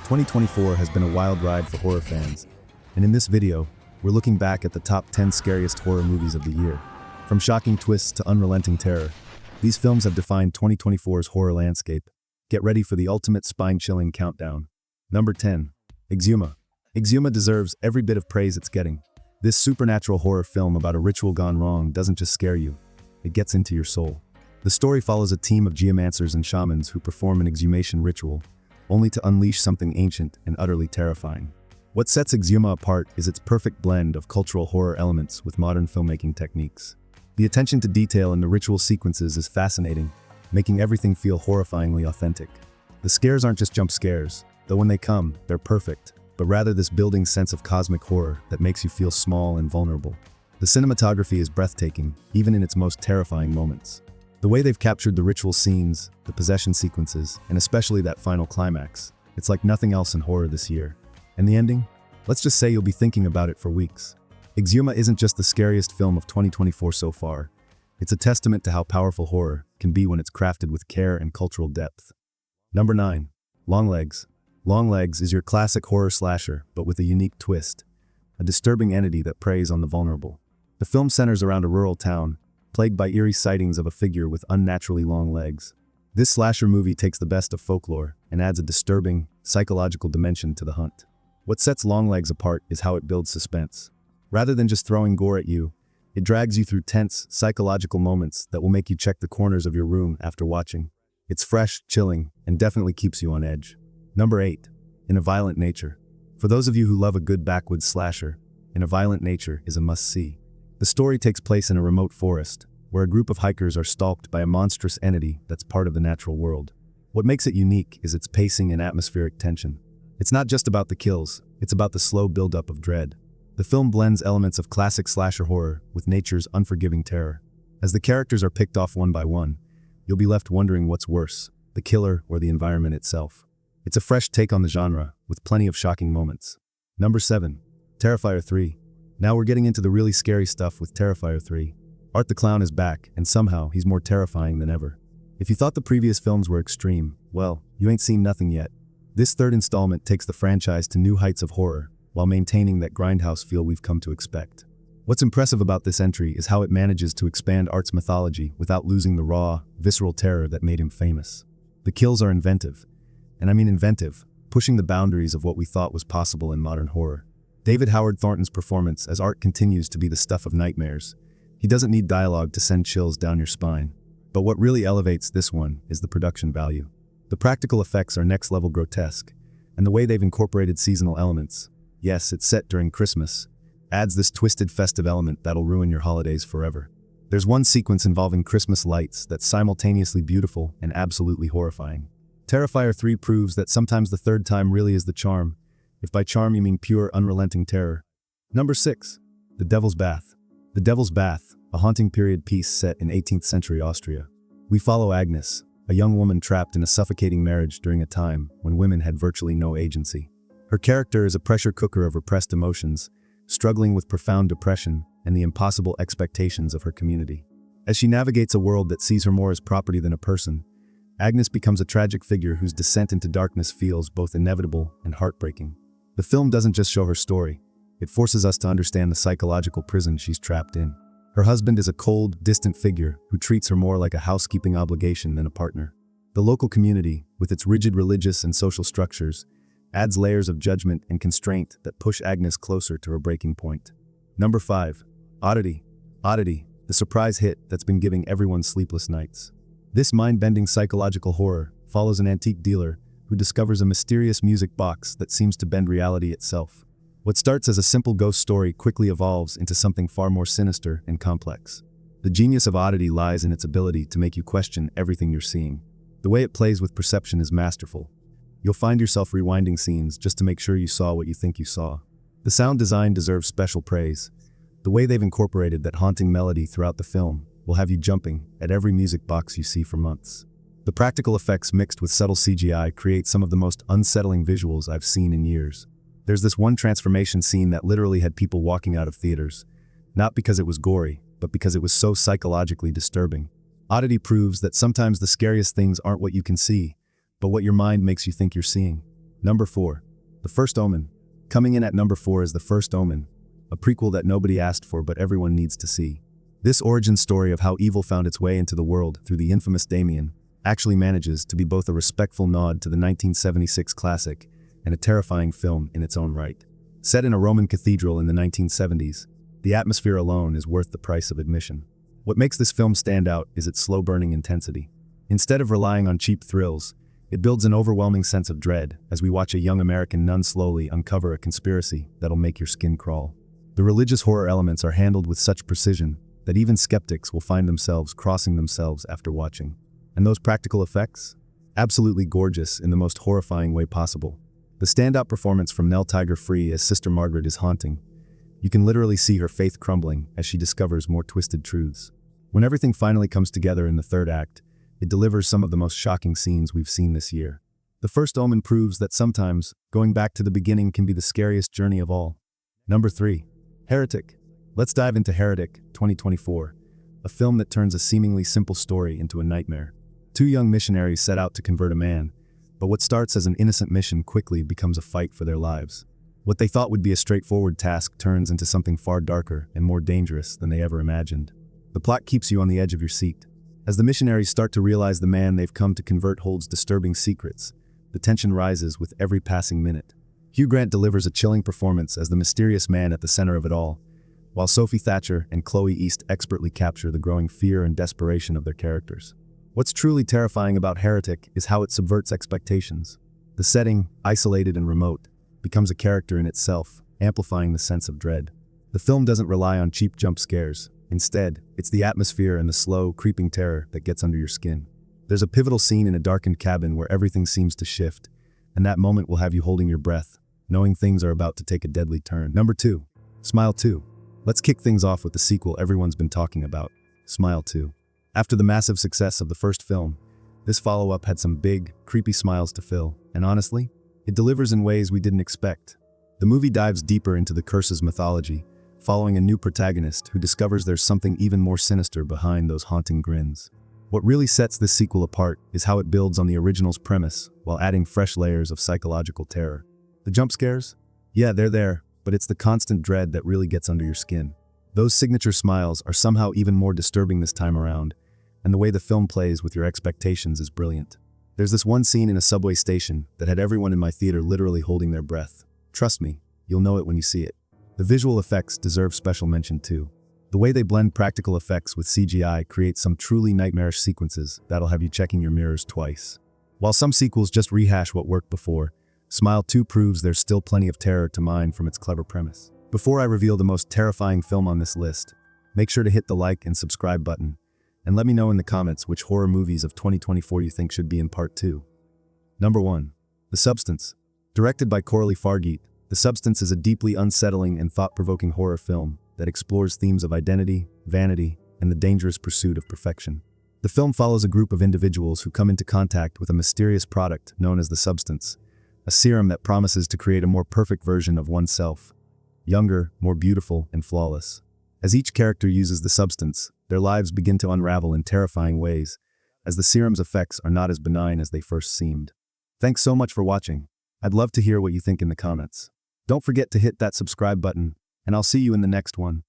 2024 has been a wild ride for horror fans, and in this video, we're looking back at the top 10 scariest horror movies of the year. From shocking twists to unrelenting terror, these films have defined 2024's horror landscape. Get ready for the ultimate spine-chilling countdown. Number 10. Exuham. Exuham deserves every bit of praise it's getting. This supernatural horror film about a ritual gone wrong doesn't just scare you, it gets into your soul. The story follows a team of geomancers and shamans who perform an exhumation ritual, only to unleash something ancient and utterly terrifying. What sets Exuham apart is its perfect blend of cultural horror elements with modern filmmaking techniques. The attention to detail in the ritual sequences is fascinating, making everything feel horrifyingly authentic. The scares aren't just jump scares, though when they come, they're perfect, but rather this building sense of cosmic horror that makes you feel small and vulnerable. The cinematography is breathtaking, even in its most terrifying moments. The way they've captured the ritual scenes, the possession sequences, and especially that final climax, it's like nothing else in horror this year. And the ending? Let's just say you'll be thinking about it for weeks. Exuham isn't just the scariest film of 2024 so far. It's a testament to how powerful horror can be when it's crafted with care and cultural depth. Number 9. Longlegs. Longlegs is your classic horror slasher, but with a unique twist. A disturbing entity that preys on the vulnerable. The film centers around a rural town, plagued by eerie sightings of a figure with unnaturally long legs. This slasher movie takes the best of folklore and adds a disturbing, psychological dimension to the hunt. What sets Longlegs apart is how it builds suspense. Rather than just throwing gore at you, it drags you through tense, psychological moments that will make you check the corners of your room after watching. It's fresh, chilling, and definitely keeps you on edge. Number 8. In a Violent Nature. For those of you who love a good backwoods slasher, In a Violent Nature is a must-see. The story takes place in a remote forest, where a group of hikers are stalked by a monstrous entity that's part of the natural world. What makes it unique is its pacing and atmospheric tension. It's not just about the kills, it's about the slow buildup of dread. The film blends elements of classic slasher horror with nature's unforgiving terror. As the characters are picked off one by one, you'll be left wondering what's worse, the killer or the environment itself. It's a fresh take on the genre, with plenty of shocking moments. Number 7. Terrifier 3. Now we're getting into the really scary stuff with Terrifier 3. Art the Clown is back, and somehow he's more terrifying than ever. If you thought the previous films were extreme, well, you ain't seen nothing yet. This third installment takes the franchise to new heights of horror, while maintaining that grindhouse feel we've come to expect. What's impressive about this entry is how it manages to expand Art's mythology without losing the raw, visceral terror that made him famous. The kills are inventive, and I mean inventive, pushing the boundaries of what we thought was possible in modern horror. David Howard Thornton's performance as Art continues to be the stuff of nightmares. He doesn't need dialogue to send chills down your spine. But what really elevates this one is the production value. The practical effects are next-level grotesque, and the way they've incorporated seasonal elements, yes, it's set during Christmas, adds this twisted festive element that'll ruin your holidays forever. There's one sequence involving Christmas lights that's simultaneously beautiful and absolutely horrifying. Terrifier 3 proves that sometimes the third time really is the charm, if by charm you mean pure, unrelenting terror. Number 6. The Devil's Bath. The Devil's Bath, a haunting period piece set in 18th century Austria. We follow Agnes, a young woman trapped in a suffocating marriage during a time when women had virtually no agency. Her character is a pressure cooker of repressed emotions, struggling with profound depression and the impossible expectations of her community. As she navigates a world that sees her more as property than a person, Agnes becomes a tragic figure whose descent into darkness feels both inevitable and heartbreaking. The film doesn't just show her story, it forces us to understand the psychological prison she's trapped in. Her husband is a cold, distant figure who treats her more like a housekeeping obligation than a partner. The local community, with its rigid religious and social structures, adds layers of judgment and constraint that push Agnes closer to her breaking point. Number 5. Oddity. Oddity, the surprise hit that's been giving everyone sleepless nights. This mind-bending psychological horror follows an antique dealer who discovers a mysterious music box that seems to bend reality itself. What starts as a simple ghost story quickly evolves into something far more sinister and complex. The genius of Oddity lies in its ability to make you question everything you're seeing. The way it plays with perception is masterful. You'll find yourself rewinding scenes just to make sure you saw what you think you saw. The sound design deserves special praise. The way they've incorporated that haunting melody throughout the film will have you jumping at every music box you see for months. The practical effects mixed with subtle CGI create some of the most unsettling visuals I've seen in years. There's this one transformation scene that literally had people walking out of theaters, not because it was gory, but because it was so psychologically disturbing. Oddity proves that sometimes the scariest things aren't what you can see, but what your mind makes you think you're seeing. Number 4. The First Omen. Coming in at number 4 is The First Omen, a prequel that nobody asked for but everyone needs to see. This origin story of how evil found its way into the world through the infamous Damien actually manages to be both a respectful nod to the 1976 classic and a terrifying film in its own right. Set in a Roman cathedral in the 1970s, the atmosphere alone is worth the price of admission. What makes this film stand out is its slow-burning intensity. Instead of relying on cheap thrills, it builds an overwhelming sense of dread as we watch a young American nun slowly uncover a conspiracy that'll make your skin crawl. The religious horror elements are handled with such precision that even skeptics will find themselves crossing themselves after watching. And those practical effects? Absolutely gorgeous in the most horrifying way possible. The standout performance from Nell Tiger-Free as Sister Margaret is haunting. You can literally see her faith crumbling as she discovers more twisted truths. When everything finally comes together in the third act, it delivers some of the most shocking scenes we've seen this year. The First Omen proves that sometimes going back to the beginning can be the scariest journey of all. Number 3. Heretic. Let's dive into Heretic 2024, a film that turns a seemingly simple story into a nightmare. Two young missionaries set out to convert a man, but what starts as an innocent mission quickly becomes a fight for their lives. What they thought would be a straightforward task turns into something far darker and more dangerous than they ever imagined. The plot keeps you on the edge of your seat. As the missionaries start to realize the man they've come to convert holds disturbing secrets, the tension rises with every passing minute. Hugh Grant delivers a chilling performance as the mysterious man at the center of it all, while Sophie Thatcher and Chloe East expertly capture the growing fear and desperation of their characters. What's truly terrifying about Heretic is how it subverts expectations. The setting, isolated and remote, becomes a character in itself, amplifying the sense of dread. The film doesn't rely on cheap jump scares. Instead, it's the atmosphere and the slow, creeping terror that gets under your skin. There's a pivotal scene in a darkened cabin where everything seems to shift, and that moment will have you holding your breath, knowing things are about to take a deadly turn. Number 2. Smile 2. Let's kick things off with the sequel everyone's been talking about, Smile 2. After the massive success of the first film, this follow-up had some big, creepy smiles to fill, and honestly, it delivers in ways we didn't expect. The movie dives deeper into the curse's mythology, following a new protagonist who discovers there's something even more sinister behind those haunting grins. What really sets this sequel apart is how it builds on the original's premise while adding fresh layers of psychological terror. The jump scares? Yeah, they're there, but it's the constant dread that really gets under your skin. Those signature smiles are somehow even more disturbing this time around, and the way the film plays with your expectations is brilliant. There's this one scene in a subway station that had everyone in my theater literally holding their breath. Trust me, you'll know it when you see it. The visual effects deserve special mention too. The way they blend practical effects with CGI creates some truly nightmarish sequences that'll have you checking your mirrors twice. While some sequels just rehash what worked before, Smile 2 proves there's still plenty of terror to mine from its clever premise. Before I reveal the most terrifying film on this list, make sure to hit the like and subscribe button, and let me know in the comments which horror movies of 2024 you think should be in part 2. Number 1. The Substance. Directed by Coralie Fargeet, The Substance is a deeply unsettling and thought-provoking horror film that explores themes of identity, vanity, and the dangerous pursuit of perfection. The film follows a group of individuals who come into contact with a mysterious product known as the Substance, a serum that promises to create a more perfect version of oneself, younger, more beautiful, and flawless. As each character uses the Substance, their lives begin to unravel in terrifying ways, as the serum's effects are not as benign as they first seemed. Thanks so much for watching. I'd love to hear what you think in the comments. Don't forget to hit that subscribe button, and I'll see you in the next one.